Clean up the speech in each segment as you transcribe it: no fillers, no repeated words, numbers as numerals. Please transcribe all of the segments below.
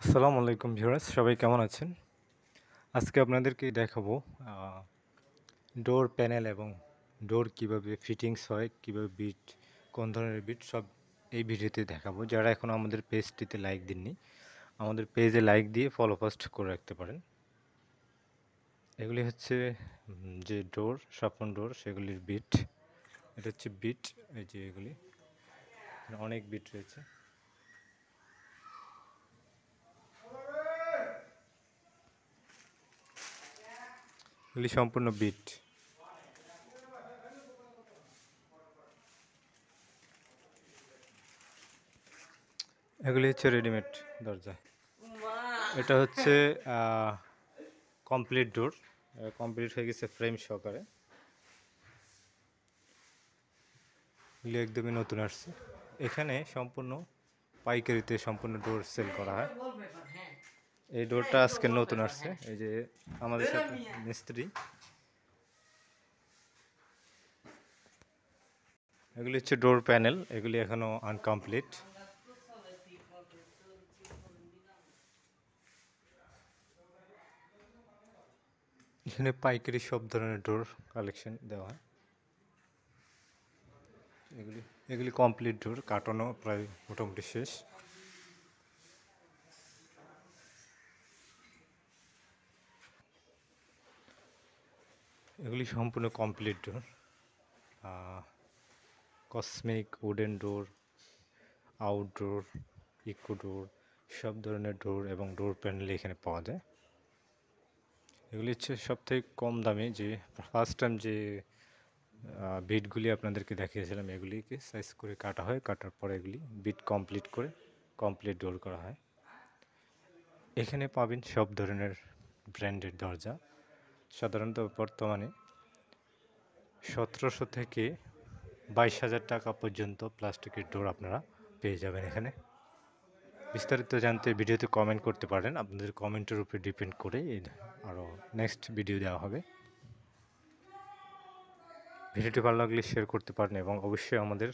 আসসালামু আলাইকুম ভিউয়ার্স, সবাই কেমন আছেন? আজকে আপনাদেরকে দেখাবো ডোর প্যানেল এবং ডোর কিভাবে ফিটিংস হয়, কিভাবে বিট, কোন ধরনের বিট সব এই ভিডিওতে দেখাবো। যারা এখনও আমাদের পেজটিতে লাইক দেননি, আমাদের পেজে লাইক দিয়ে ফলো ফাস্ট করে রাখতে পারেন। এগুলি হচ্ছে যে ডোর, স্বপ্ন ডোর, সেগুলির বিট। এটা হচ্ছে বিট, এই যে এগুলি অনেক বিট রয়েছে। এগুলি সম্পূর্ণ বিট। এগুলি হচ্ছে রেডিমেড দরজা। এটা হচ্ছে কমপ্লিট ডোর, কমপ্লিট হয়ে গেছে ফ্রেম সহকারে। এগুলি একদমই নতুন আসছে। এখানে সম্পূর্ণ পাইকারিতে সম্পূর্ণ ডোর সেল করা হয়। এই ডোরটা আজকে নতুন আসছে, এই যে আমাদের সাথে মিস্ত্রি। এগুলি হচ্ছে ডোর প্যানেল, এগুলি এখনো আনকমপ্লিট। এখানে পাইকারি সব ধরনের ডোর কালেকশন দেওয়া হয়। এগুলি কমপ্লিট ডোর, কাটানো প্রায় মোটামুটি শেষ। এগুলি সম্পূর্ণ complete door, cosmic wooden door, outdoor, eco door, সব ধরনের ডোর এবং ডোর প্যানেল এখানে পাওয়া যায়। এগুলি হচ্ছে সবথেকে কম দামে, যে ফার্স্ট টাইম যে বিটগুলি আপনাদেরকে দেখিয়েছিলাম, এগুলিকে সাইজ করে কাটা হয়, কাটার পরে এগুলি বিট কমপ্লিট করে কমপ্লিট ডোর করা হয়। এখানে পাবেন সব ধরনের ব্র্যান্ডের দরজা। সাধারণত বর্তমানে 1700 থেকে 22,000 টাকা পর্যন্ত প্লাস্টিকের ডোর আপনারা পেয়ে যাবেন এখানে। বিস্তারিত জানতে ভিডিওতে কমেন্ট করতে পারেন, আপনাদের কমেন্টের উপরে ডিপেন্ড করে আরও নেক্সট ভিডিও দেওয়া হবে। ভিডিওটি ভালো লাগলে শেয়ার করতে পারেন এবং অবশ্যই আমাদের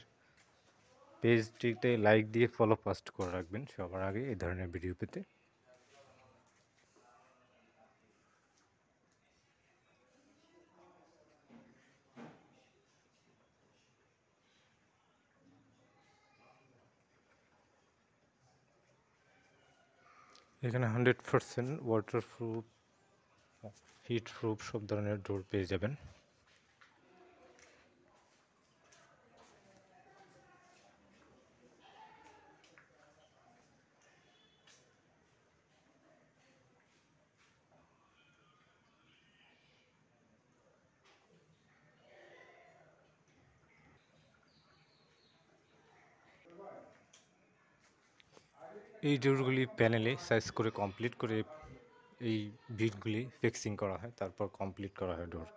পেজটিতে লাইক দিয়ে ফলো ফাস্ট করে রাখবেন সবার আগে এই ধরনের ভিডিও পেতে। এখানে 100% ওয়াটারপ্রুফ, হিট প্রুফ সব ধরনের ডোর পেয়ে যাবেন। এই ডোরগুলি প্যানেলে সাইজ করে কমপ্লিট করে এই বিটগুলি ফিক্সিং করা হয়, তারপর কমপ্লিট করা হয় ডোর।